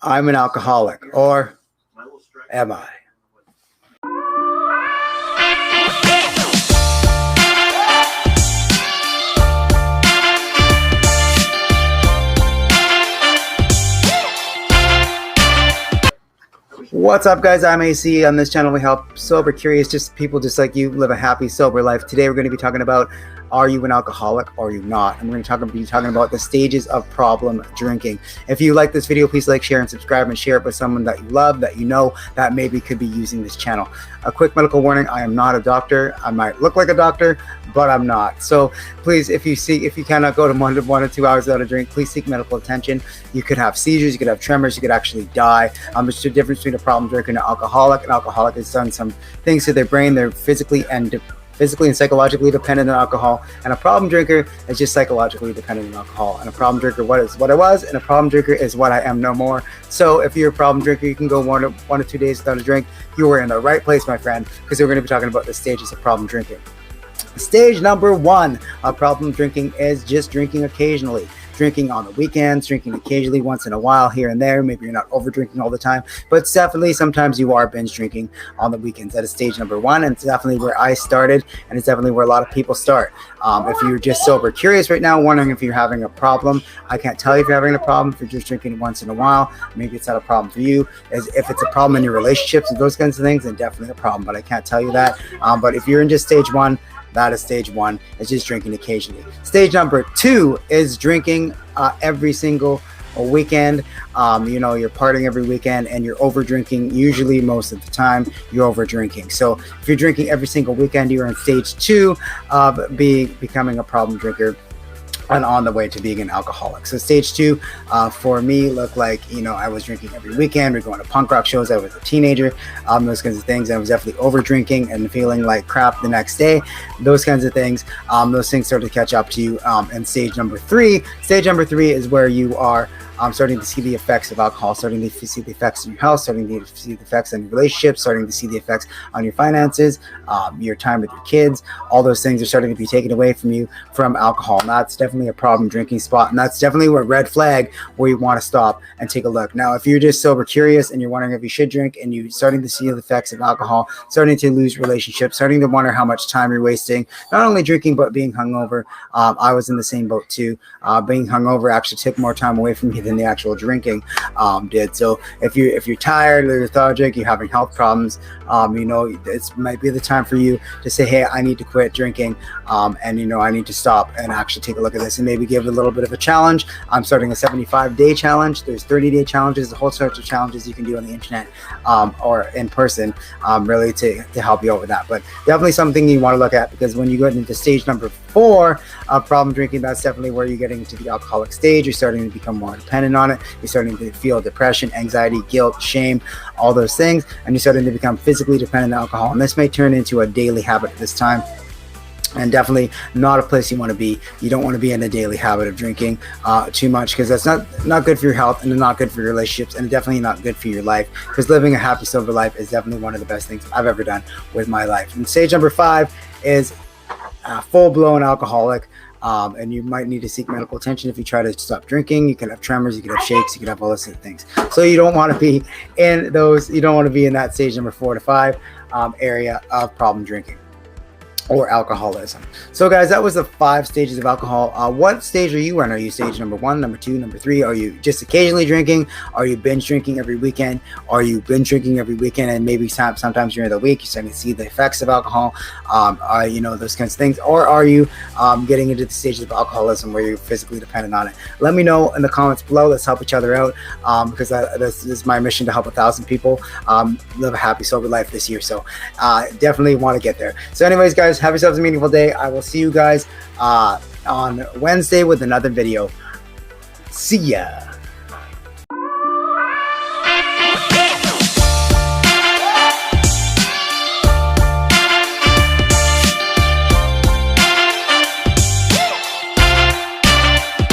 I'm an alcoholic, or am I? What's up, guys? I'm AC. On this channel, we help sober, curious, just people just like you live a happy, sober life. Today, we're going to be talking about, are you an alcoholic or are you not? And we're going to be talking about the stages of problem drinking. If you like this video, please like, share, and subscribe, and share it with someone that you love, that you know, that maybe could be using this channel. A quick medical warning: I am not a doctor. I might look like a doctor, but I'm not. So please, if you cannot go to 1 to 2 hours without a drink, please seek medical attention. You could have seizures, you could have tremors, you could actually die. There's a difference between a problem drinker and an alcoholic. An alcoholic has done some things to their brain. They're physically and psychologically dependent on alcohol, and a problem drinker is just psychologically dependent on alcohol. And a problem drinker what I was, and a problem drinker is what I am no more. So if you're a problem drinker, you can go 1 to 2 days without a drink. You are in the right place, my friend, because we're going to be talking about the stages of problem drinking. Stage number 1 of problem drinking is just drinking occasionally. Drinking on the weekends, drinking occasionally, once in a while, here and there. Maybe you're not over drinking all the time, but definitely sometimes you are binge drinking on the weekends. That is stage number 1, and it's definitely where I started, and it's definitely where a lot of people start. If you're just sober curious right now, wondering if you're having a problem, I can't tell you if you're having a problem. If you're just drinking once in a while, maybe it's not a problem for you. If it's a problem in your relationships and those kinds of things, then definitely a problem, but I can't tell you that. But if you're in just stage 1, that is stage 1. It's just drinking occasionally. Stage number 2 is drinking every single weekend. You're partying every weekend and you're over drinking. Usually, most of the time, you're over drinking. So if you're drinking every single weekend, you're in stage 2 of becoming a problem drinker and on the way to being an alcoholic. So stage 2 for me looked like, I was drinking every weekend. We're going to punk rock shows. I was a teenager, those kinds of things. I was definitely over drinking and feeling like crap the next day. Those kinds of things. Those things start to catch up to you in stage number 3. Stage number 3 is where you are starting to see the effects of alcohol, starting to see the effects on your health, starting to see the effects on your relationships, starting to see the effects on your finances, your time with your kids. All those things are starting to be taken away from you from alcohol. And that's definitely a problem drinking spot. And that's definitely a red flag where you want to stop and take a look. Now, if you're just sober curious and you're wondering if you should drink, and you're starting to see the effects of alcohol, starting to lose relationships, starting to wonder how much time you're wasting, not only drinking, but being hungover. I was in the same boat too. Being hungover actually took more time away from me than the actual drinking did. So if you're tired or lethargic, you're having health problems, it might be the time for you to say, hey, I need to quit drinking, and I need to stop and actually take a look at this and maybe give it a little bit of a challenge. I'm starting a 75-day challenge. There's 30-day challenges, a whole sorts of challenges you can do on the internet or in person, really to help you out with that. But definitely something you want to look at, because when you go into stage number 4 of problem drinking, that's definitely where you're getting into the alcoholic stage. You're starting to become more dependent on it. You're starting to feel depression, anxiety, guilt, shame, all those things, and you're starting to become physically dependent on alcohol. And this may turn into a daily habit at this time, and definitely not a place you want to be. You don't want to be in a daily habit of drinking too much, because that's not good for your health, and not good for your relationships, and definitely not good for your life, because living a happy, sober life is definitely one of the best things I've ever done with my life. And stage number 5 is full-blown alcoholic. And you might need to seek medical attention if you try to stop drinking. You can have tremors, you can have shakes, you can have all those things. So you don't want to be in those. You don't want to be in that stage number 4 to 5 area of problem drinking or alcoholism. So guys, that was the 5 stages of alcohol. What stage are you in? Are you stage number 1, number 2, number 3? Are you just occasionally drinking? Are you binge drinking every weekend? Are you binge drinking every weekend, and maybe sometimes during the week you're starting to see the effects of alcohol, those kinds of things? Or are you getting into the stages of alcoholism where you're physically dependent on it? Let me know in the comments below. Let's help each other out, because this is my mission, to help 1,000 people live a happy, sober life this year. So definitely want to get there. So anyways, guys, have yourselves a meaningful day. I will see you guys on Wednesday with another video. See ya.